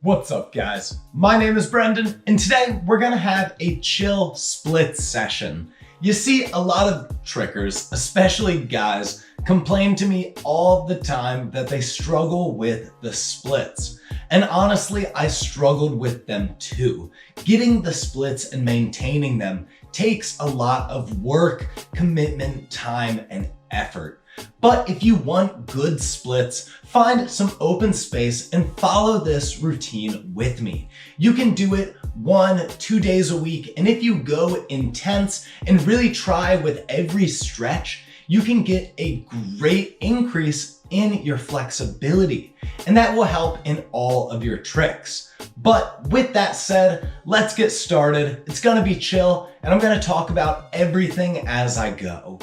What's up, guys? My name is Brendan, and today we're gonna have a chill split session. You see, a lot of trickers, especially guys, complain to me all the time that they struggle with the splits. And honestly, I struggled with them too. Getting the splits and maintaining them takes a lot of work, commitment, time, and effort. But if you want good splits, find some open space and follow this routine with me. You can do it 1-2 days a week, and if you go intense and really try with every stretch, you can get a great increase in your flexibility, and that will help in all of your tricks. But with that said, let's get started. It's gonna be chill, and I'm gonna talk about everything as I go.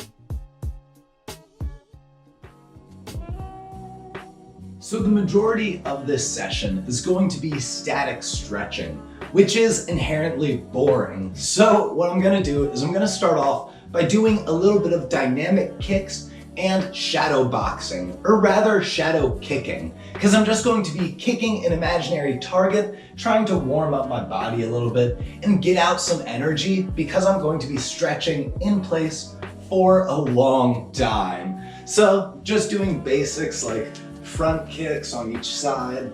So the majority of this session is going to be static stretching, which is inherently boring. So what I'm gonna do is I'm gonna start off by doing a little bit of dynamic kicks and shadow boxing, or rather shadow kicking, because I'm just going to be kicking an imaginary target, trying to warm up my body a little bit and get out some energy because I'm going to be stretching in place for a long time. So just doing basics like front kicks on each side.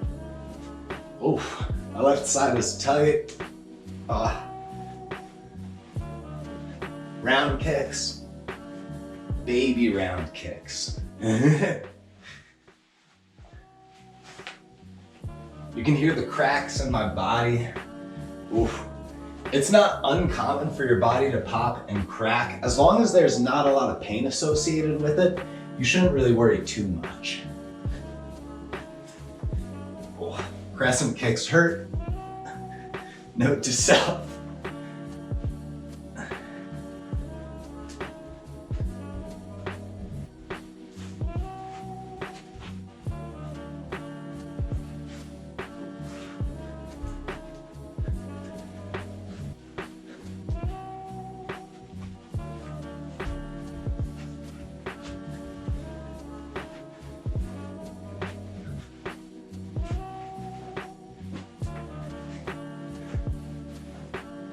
Oof, my left side is tight. Round kicks, baby round kicks. You can hear the cracks in my body. Oof. It's not uncommon for your body to pop and crack. As long as there's not a lot of pain associated with it, you shouldn't really worry too much. Crescent kicks hurt. Note to self.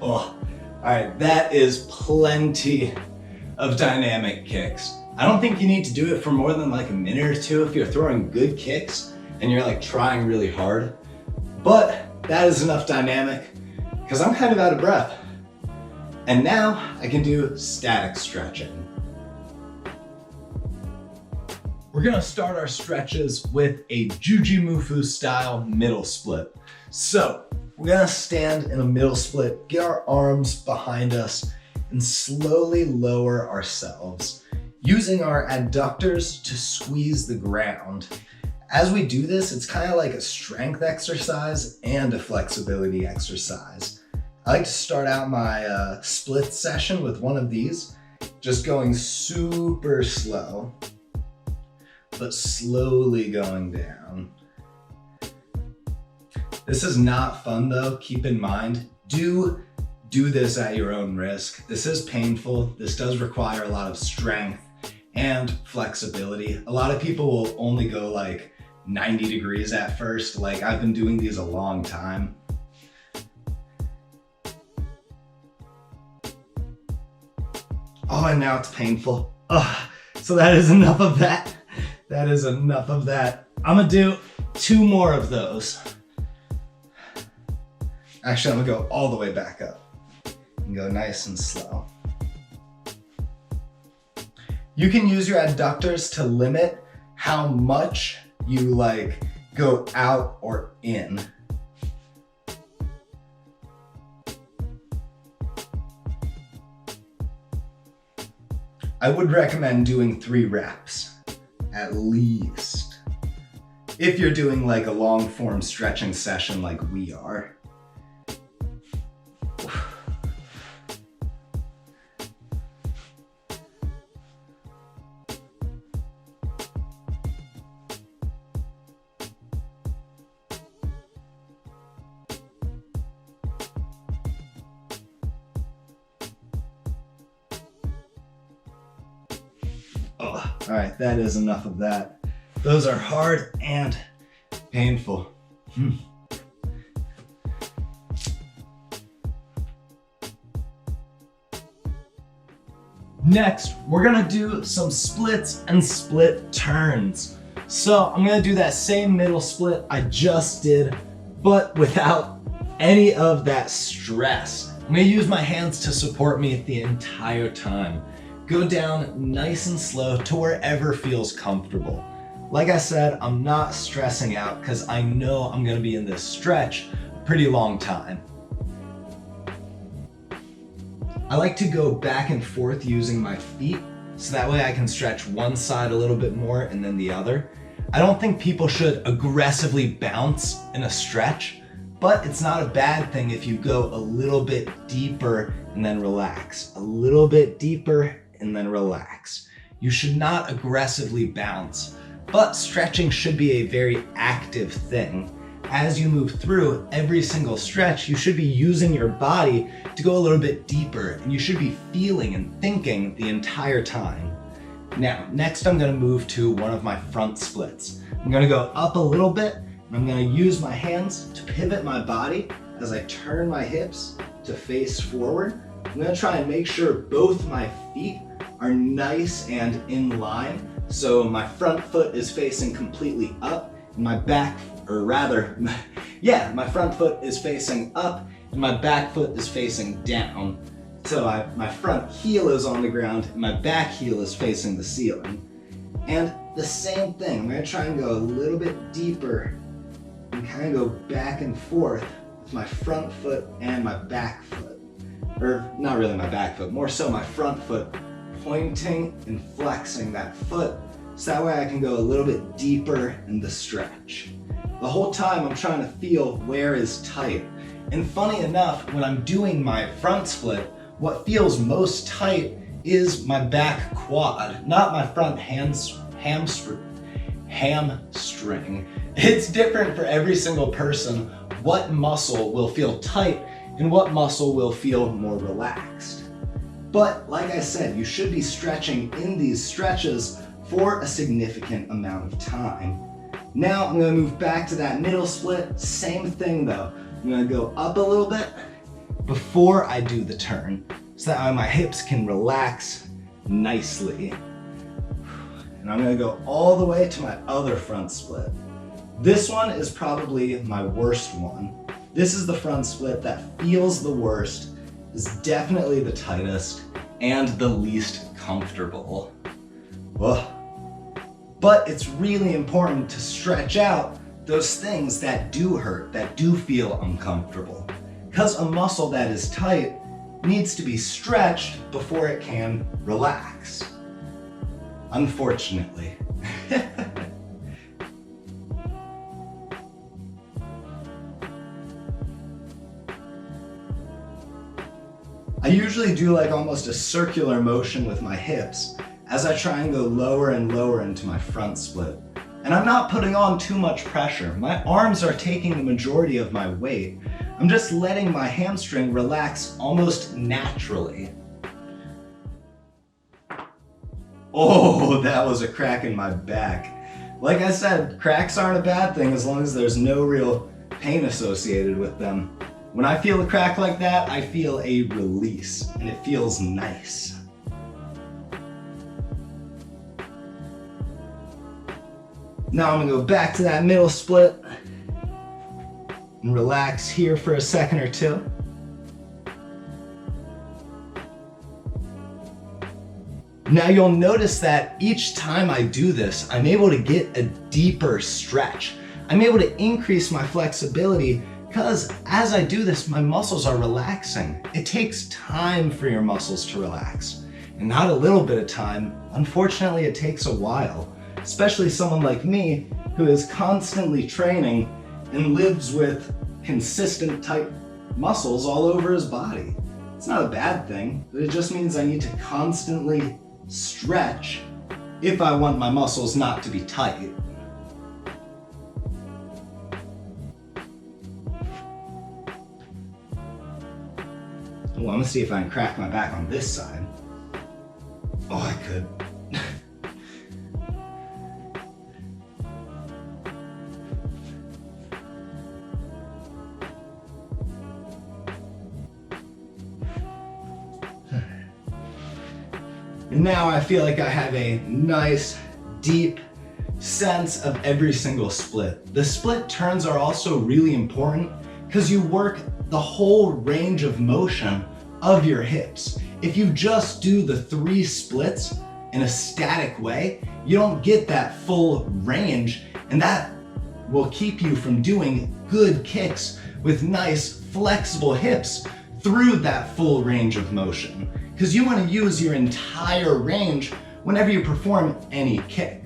Oh, all right, that is plenty of dynamic kicks. I don't think you need to do it for more than like a minute or two if you're throwing good kicks and you're like trying really hard. But that is enough dynamic because I'm kind of out of breath. And now I can do static stretching. We're gonna start our stretches with a Jujimufu style middle split. So we're gonna stand in a middle split, get our arms behind us, and slowly lower ourselves, using our adductors to squeeze the ground. As we do this, it's kind of like a strength exercise and a flexibility exercise. I like to start out my split session with one of these, just going super slow, but slowly going down. This is not fun though, keep in mind. Do this at your own risk. This is painful. This does require a lot of strength and flexibility. A lot of people will only go like 90 degrees at first. Like I've been doing these a long time. Oh, and now it's painful. So that is enough of that. That is enough of that. I'm gonna do 2 more of those. Actually, I'm gonna go all the way back up and go nice and slow. You can use your adductors to limit how much you like go out or in. I would recommend doing 3 reps at least if you're doing like a long form stretching session like we are. Oh, all right, that is enough of that. Those are hard and painful. Next, we're gonna do some splits and split turns. So I'm gonna do that same middle split I just did, but without any of that stress. I'm gonna use my hands to support me the entire time. Go down nice and slow to wherever feels comfortable. Like I said, I'm not stressing out because I know I'm gonna be in this stretch a pretty long time. I like to go back and forth using my feet, so that way I can stretch one side a little bit more and then the other. I don't think people should aggressively bounce in a stretch, but it's not a bad thing if you go a little bit deeper and then relax. A little bit deeper and then relax. You should not aggressively bounce, but stretching should be a very active thing. As you move through every single stretch, you should be using your body to go a little bit deeper, and you should be feeling and thinking the entire time. Now, next I'm gonna move to one of my front splits. I'm gonna go up a little bit, and I'm gonna use my hands to pivot my body as I turn my hips to face forward. I'm gonna try and make sure both my feet are nice and in line. So my front foot is facing completely up, and my back, or rather, yeah, my front foot is facing up, and my back foot is facing down. So my front heel is on the ground, and my back heel is facing the ceiling. And the same thing, I'm gonna try and go a little bit deeper and kind of go back and forth with my front foot and my back foot. Or not really my back foot, more so my front foot, pointing and flexing that foot, so that way I can go a little bit deeper in the stretch. The whole time I'm trying to feel where is tight. And funny enough, when I'm doing my front split, what feels most tight is my back quad, not my front hamstring. It's different for every single person what muscle will feel tight and what muscle will feel more relaxed. But like I said, you should be stretching in these stretches for a significant amount of time. Now I'm gonna move back to that middle split. Same thing though. I'm gonna go up a little bit before I do the turn, so that way my hips can relax nicely. And I'm gonna go all the way to my other front split. This one is probably my worst one. This is the front split that feels the worst, is definitely the tightest, and the least comfortable. Ugh. But it's really important to stretch out those things that do hurt, that do feel uncomfortable. Because a muscle that is tight needs to be stretched before it can relax. Unfortunately. I usually do like almost a circular motion with my hips as I try and go lower and lower into my front split. And I'm not putting on too much pressure. My arms are taking the majority of my weight. I'm just letting my hamstring relax almost naturally. Oh, that was a crack in my back. Like I said, cracks aren't a bad thing as long as there's no real pain associated with them. When I feel a crack like that, I feel a release, and it feels nice. Now I'm gonna go back to that middle split and relax here for a second or two. Now you'll notice that each time I do this, I'm able to get a deeper stretch. I'm able to increase my flexibility because as I do this, my muscles are relaxing. It takes time for your muscles to relax, and not a little bit of time. Unfortunately, it takes a while, especially someone like me who is constantly training and lives with consistent tight muscles all over his body. It's not a bad thing, but it just means I need to constantly stretch if I want my muscles not to be tight. Oh, I'm gonna see if I can crack my back on this side. Oh, I could. And now I feel like I have a nice, deep sense of every single split. The split turns are also really important because you work the whole range of motion of your hips. If you just do the 3 splits in a static way, you don't get that full range, and that will keep you from doing good kicks with nice flexible hips through that full range of motion. Because you want to use your entire range whenever you perform any kick.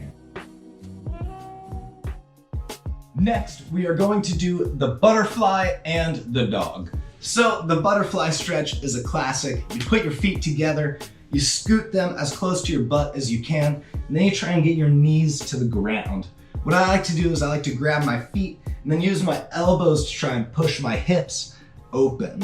Next, we are going to do the butterfly and the dog. So the butterfly stretch is a classic. You put your feet together, you scoot them as close to your butt as you can, and then you try and get your knees to the ground. What I like to do is I like to grab my feet and then use my elbows to try and push my hips open.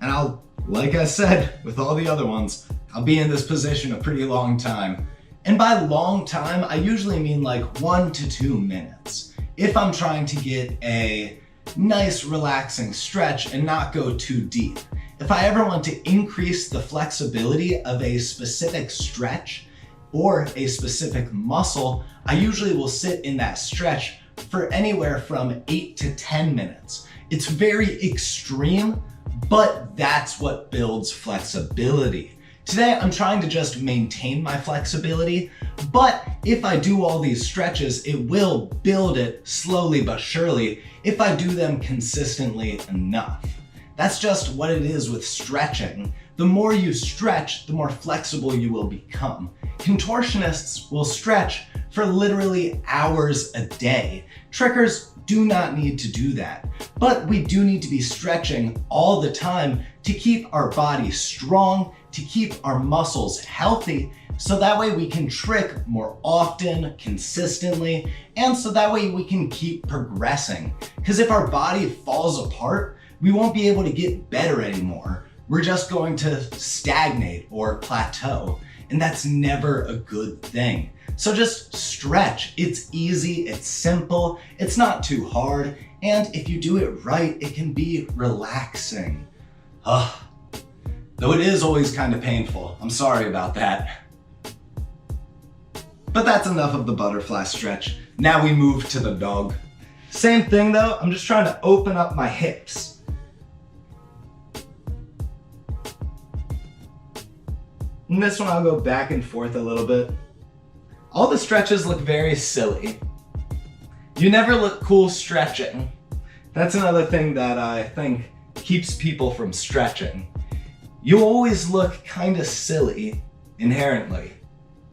And I'll, like I said, with all the other ones, I'll be in this position a pretty long time. And by long time, I usually mean like 1 to 2 minutes. If I'm trying to get a nice relaxing stretch and not go too deep. If I ever want to increase the flexibility of a specific stretch or a specific muscle, I usually will sit in that stretch for anywhere from 8 to 10 minutes. It's very extreme, but that's what builds flexibility. Today, I'm trying to just maintain my flexibility, but if I do all these stretches, it will build it slowly but surely if I do them consistently enough. That's just what it is with stretching. The more you stretch, the more flexible you will become. Contortionists will stretch for literally hours a day. Trickers do not need to do that, but we do need to be stretching all the time to keep our body strong, to keep our muscles healthy, so that way we can trick more often, consistently, and so that way we can keep progressing. Because if our body falls apart, we won't be able to get better anymore. We're just going to stagnate or plateau, and that's never a good thing. So just stretch. It's easy, it's simple, it's not too hard, and if you do it right, it can be relaxing. Though it is always kind of painful. I'm sorry about that. But that's enough of the butterfly stretch. Now we move to the dog. Same thing though, I'm just trying to open up my hips. In this one, I'll go back and forth a little bit. All the stretches look very silly. You never look cool stretching. That's another thing that I think keeps people from stretching. You always look kind of silly inherently,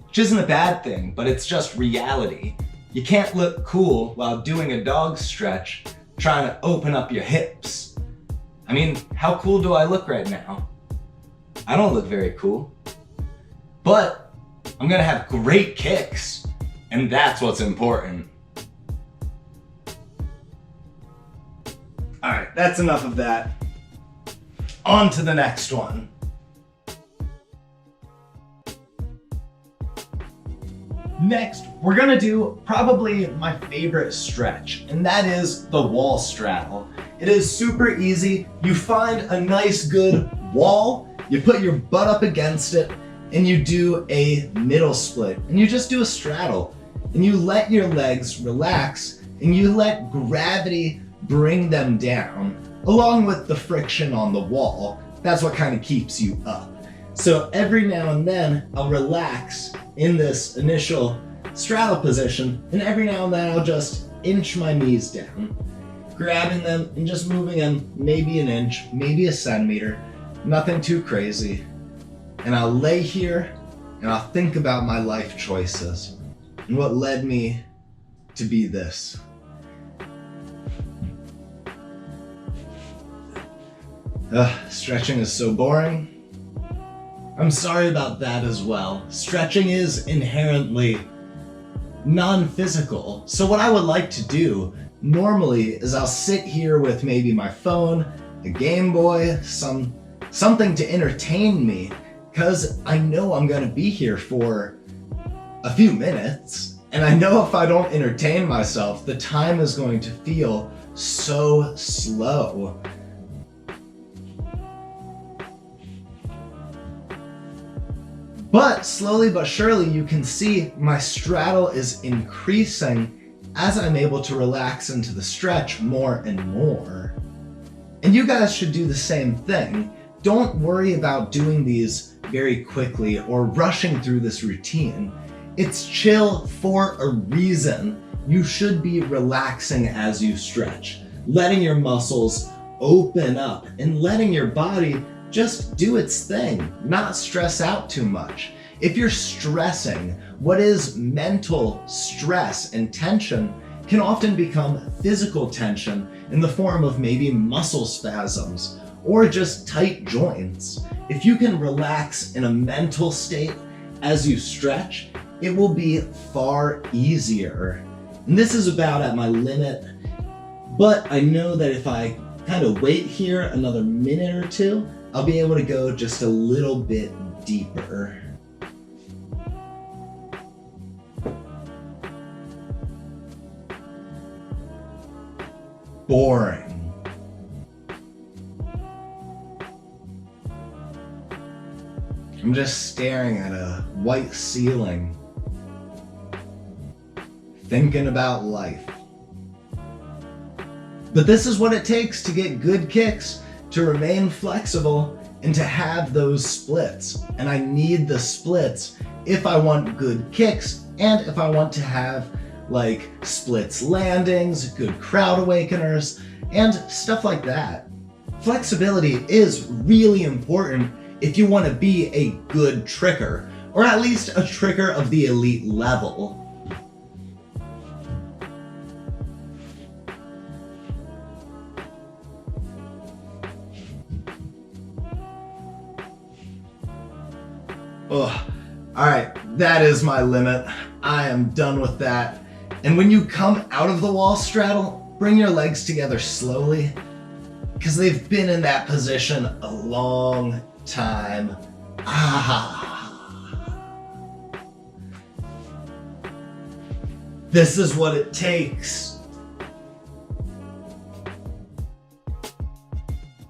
which isn't a bad thing, but it's just reality. You can't look cool while doing a dog stretch, trying to open up your hips. I mean, how cool do I look right now? I don't look very cool, but I'm gonna have great kicks, and that's what's important. All right, that's enough of that. On to the next one. Next, we're gonna do probably my favorite stretch, and that is the wall straddle. It is super easy. You find a nice good wall, you put your butt up against it, and you do a middle split, and you just do a straddle, and you let your legs relax, and you let gravity bring them down, along with the friction on the wall. That's what kind of keeps you up. So every now and then, I'll relax in this initial straddle position, and every now and then I'll just inch my knees down, grabbing them and just moving them maybe an inch, maybe a centimeter, nothing too crazy. And I'll lay here and I'll think about my life choices and what led me to be this. Stretching is so boring. I'm sorry about that as well. Stretching is inherently non-physical. So what I would like to do normally is I'll sit here with maybe my phone, a Game Boy, something to entertain me, because I know I'm gonna be here for a few minutes, and I know if I don't entertain myself, the time is going to feel so slow. But slowly but surely you can see my straddle is increasing as I'm able to relax into the stretch more and more. And you guys should do the same thing. Don't worry about doing these very quickly or rushing through this routine. It's chill for a reason. You should be relaxing as you stretch, letting your muscles open up and letting your body just do its thing, not stress out too much. If you're stressing, what is mental stress and tension can often become physical tension in the form of maybe muscle spasms or just tight joints. If you can relax in a mental state as you stretch, it will be far easier. And this is about at my limit, but I know that if I kind of wait here another minute or two, I'll be able to go just a little bit deeper. Boring. I'm just staring at a white ceiling, thinking about life. But this is what it takes to get good kicks, to remain flexible, and to have those splits. And I need the splits if I want good kicks and if I want to have like splits landings, good crowd awakeners, and stuff like that. Flexibility is really important if you want to be a good tricker, or at least a tricker of the elite level. Ugh. All right, that is my limit. I am done with that. And when you come out of the wall straddle, bring your legs together slowly, because they've been in that position a long time. This is what it takes.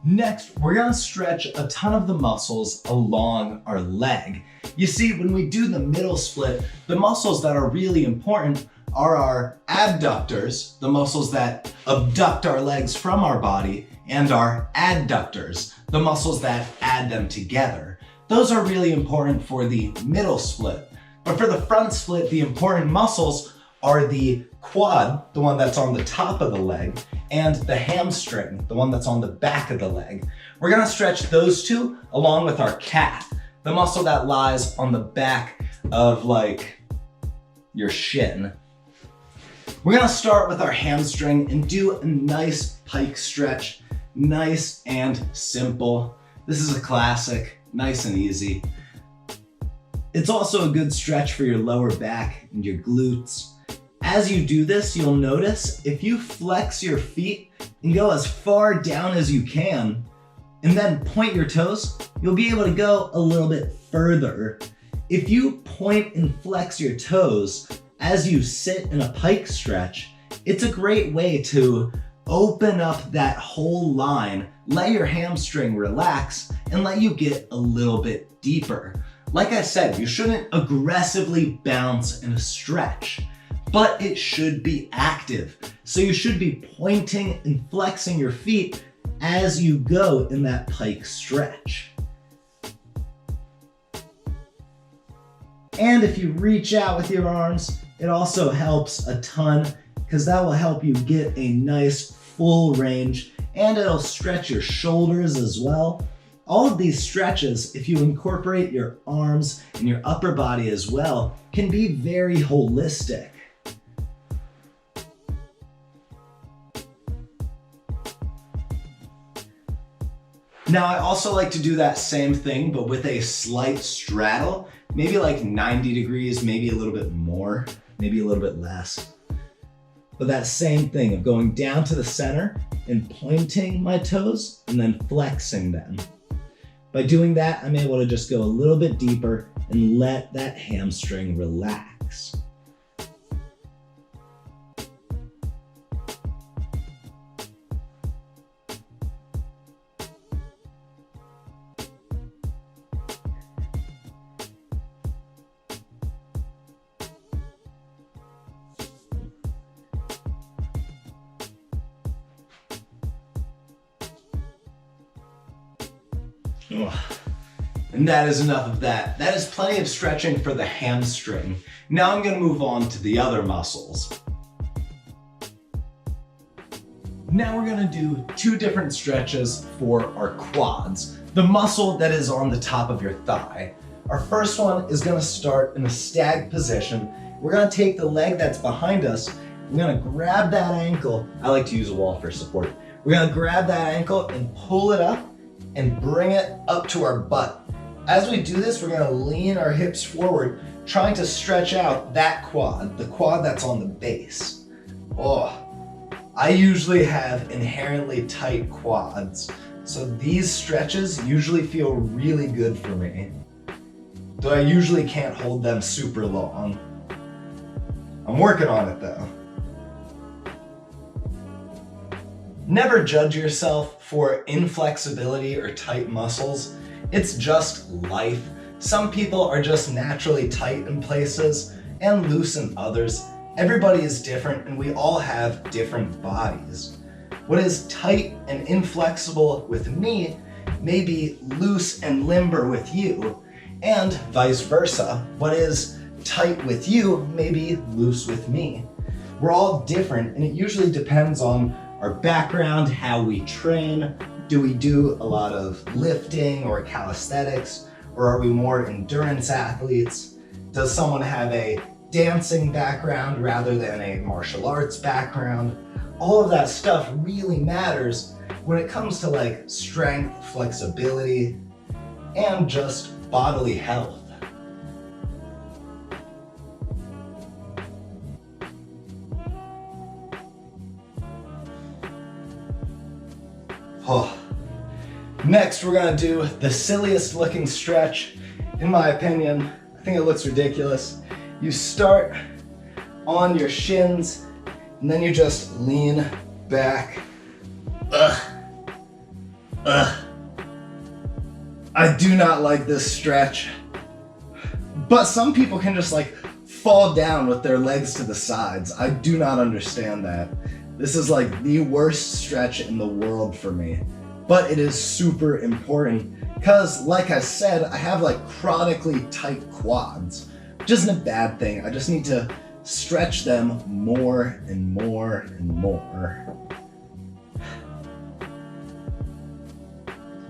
Next, we're gonna stretch a ton of the muscles along our leg. You see, when we do the middle split, the muscles that are really important are our abductors, the muscles that abduct our legs from our body, and our adductors, the muscles that add them together. Those are really important for the middle split. But for the front split, the important muscles are the quad, the one that's on the top of the leg, and the hamstring, the one that's on the back of the leg. We're gonna stretch those two along with our calf, the muscle that lies on the back of like your shin. We're gonna start with our hamstring and do a nice pike stretch, nice and simple. This is a classic, nice and easy. It's also a good stretch for your lower back and your glutes. As you do this, you'll notice if you flex your feet and go as far down as you can, and then point your toes, you'll be able to go a little bit further. If you point and flex your toes as you sit in a pike stretch, it's a great way to open up that whole line, let your hamstring relax, and let you get a little bit deeper. Like I said, you shouldn't aggressively bounce in a stretch, but it should be active. So you should be pointing and flexing your feet as you go in that pike stretch. And if you reach out with your arms, it also helps a ton because that will help you get a nice full range, and it'll stretch your shoulders as well. All of these stretches, if you incorporate your arms and your upper body as well, can be very holistic. Now I also like to do that same thing, but with a slight straddle, maybe like 90 degrees, maybe a little bit more, maybe a little bit less. But that same thing of going down to the center and pointing my toes and then flexing them. By doing that, I'm able to just go a little bit deeper and let that hamstring relax. Ugh. And that is enough of that. That is plenty of stretching for the hamstring. Now I'm gonna move on to the other muscles. Now we're gonna do two different stretches for our quads, the muscle that is on the top of your thigh. Our first one is gonna start in a stag position. We're gonna take the leg that's behind us, we're gonna grab that ankle. I like to use a wall for support. We're gonna grab that ankle and pull it up and bring it up to our butt. As we do this, we're gonna lean our hips forward, trying to stretch out that quad, the quad that's on the base. Oh, I usually have inherently tight quads, so these stretches usually feel really good for me. Though I usually can't hold them super long. I'm working on it though. Never judge yourself for inflexibility or tight muscles. It's just life. Some people are just naturally tight in places and loose in others. Everybody is different and we all have different bodies. What is tight and inflexible with me may be loose and limber with you, and vice versa. What is tight with you may be loose with me. We're all different and it usually depends on our background, how we train. Do we do a lot of lifting or calisthenics, or are we more endurance athletes? Does someone have a dancing background rather than a martial arts background? All of that stuff really matters when it comes to like strength, flexibility, and just bodily health. Oh. Next, we're gonna do the silliest looking stretch, in my opinion. I think it looks ridiculous. You start on your shins, and then you just lean back. I do not like this stretch. But some people can just like fall down with their legs to the sides. I do not understand that. This is like the worst stretch in the world for me. But it is super important because, like I said, I have like chronically tight quads, which isn't a bad thing. I just need to stretch them more and more and more.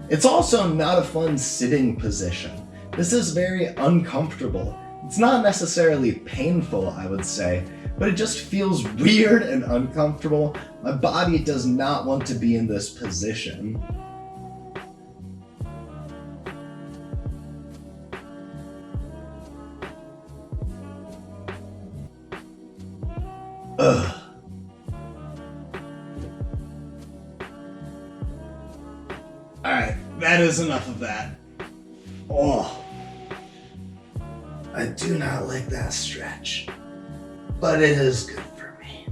It's also not a fun sitting position. This is very uncomfortable. It's not necessarily painful, I would say, but it just feels weird and uncomfortable. My body does not want to be in this position. Ugh. Alright, that is enough of that. Oh. I do not like that stretch, but it is good for me.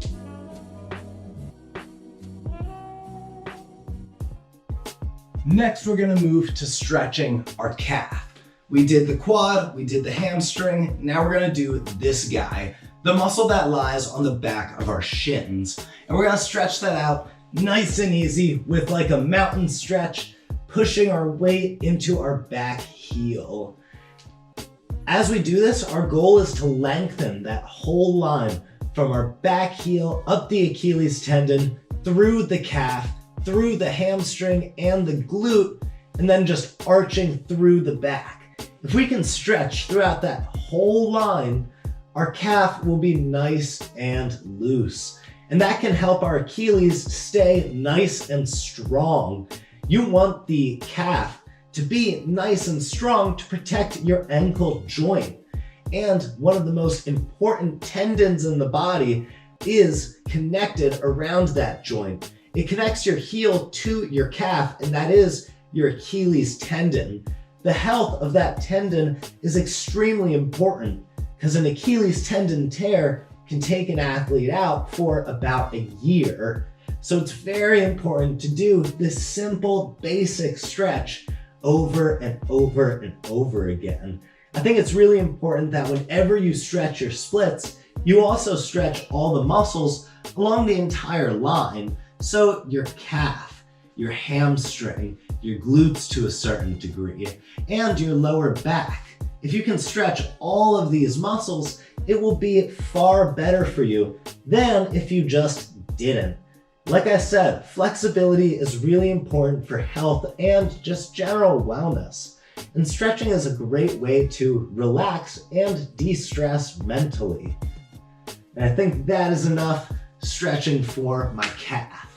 Next, we're gonna move to stretching our calf. We did the quad, we did the hamstring, now we're gonna do this guy, the muscle that lies on the back of our shins. And we're gonna stretch that out nice and easy with like a mountain stretch, pushing our weight into our back heel. As we do this, our goal is to lengthen that whole line from our back heel up the Achilles tendon, through the calf, through the hamstring and the glute, and then just arching through the back. If we can stretch throughout that whole line, our calf will be nice and loose. And that can help our Achilles stay nice and strong. You want the calf to be nice and strong to protect your ankle joint. And one of the most important tendons in the body is connected around that joint. It connects your heel to your calf, and that is your Achilles tendon. The health of that tendon is extremely important because an Achilles tendon tear can take an athlete out for about a year. So it's very important to do this simple, basic stretch over and over and over again. I think it's really important that whenever you stretch your splits, you also stretch all the muscles along the entire line. So your calf, your hamstring, your glutes to a certain degree, and your lower back. If you can stretch all of these muscles, it will be far better for you than if you just didn't. Like I said, flexibility is really important for health and just general wellness. And stretching is a great way to relax and de-stress mentally. And I think that is enough stretching for my calf.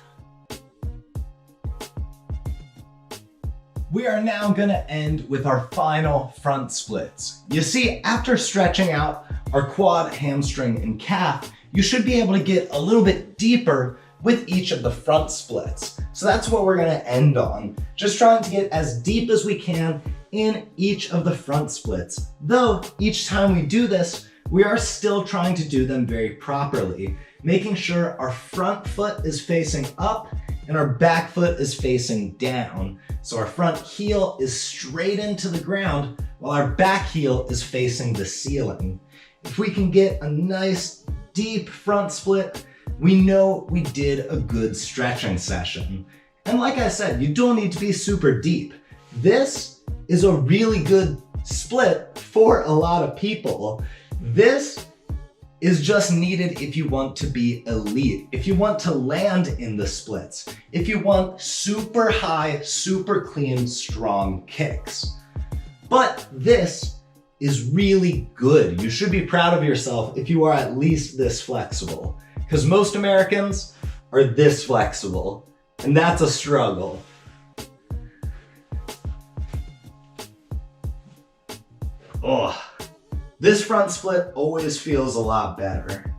We are now gonna end with our final front splits. You see, after stretching out our quad, hamstring, and calf, you should be able to get a little bit deeper with each of the front splits. So that's what we're gonna end on. Just trying to get as deep as we can in each of the front splits. Though each time we do this, we are still trying to do them very properly, making sure our front foot is facing up and our back foot is facing down. So our front heel is straight into the ground while our back heel is facing the ceiling. If we can get a nice deep front split, we know we did a good stretching session. And like I said, you don't need to be super deep. This is a really good split for a lot of people. This is just needed if you want to be elite, if you want to land in the splits, if you want super high, super clean, strong kicks. But this is really good. You should be proud of yourself if you are at least this flexible, because most Americans are this flexible, and that's a struggle. Oh. This front split always feels a lot better.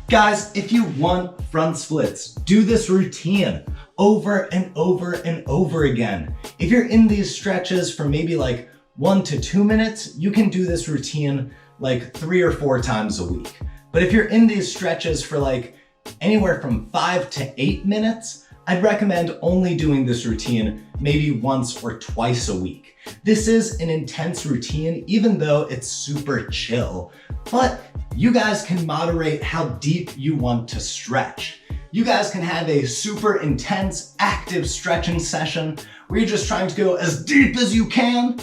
Guys, if you want front splits, do this routine over and over and over again. If you're in these stretches for maybe like 1 to 2 minutes, you can do this routine like 3 or 4 times a week. But if you're in these stretches for like anywhere from 5 to 8 minutes, I'd recommend only doing this routine maybe once or twice a week. This is an intense routine, even though it's super chill, but you guys can moderate how deep you want to stretch. You guys can have a super intense, active stretching session where you're just trying to go as deep as you can,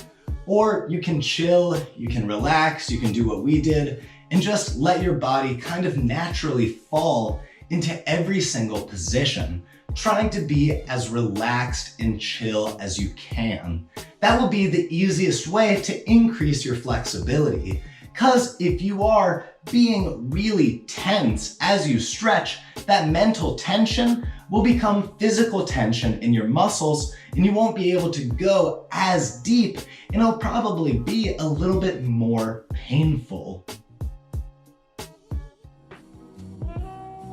or you can chill, you can relax, you can do what we did, and just let your body kind of naturally fall into every single position, trying to be as relaxed and chill as you can. That will be the easiest way to increase your flexibility. Because if you are being really tense as you stretch, that mental tension will become physical tension in your muscles, and you won't be able to go as deep, and it'll probably be a little bit more painful.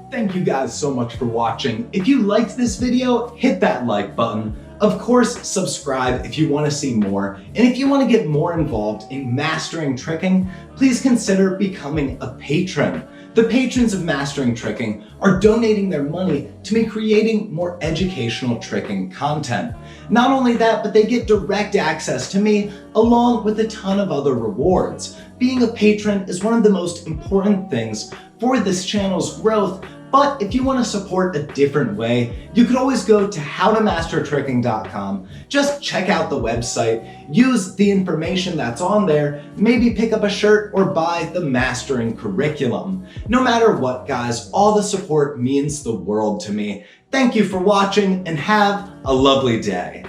Thank you guys so much for watching. If you liked this video, hit that like button. Of course, subscribe if you want to see more. And if you want to get more involved in mastering tricking, please consider becoming a patron. The patrons of Mastering Tricking are donating their money to me creating more educational tricking content. Not only that, but they get direct access to me along with a ton of other rewards. Being a patron is one of the most important things for this channel's growth. But if you want to support a different way, you could always go to howtomastertricking.com. Just check out the website, use the information that's on there, maybe pick up a shirt or buy the mastering curriculum. No matter what, guys, all the support means the world to me. Thank you for watching and have a lovely day.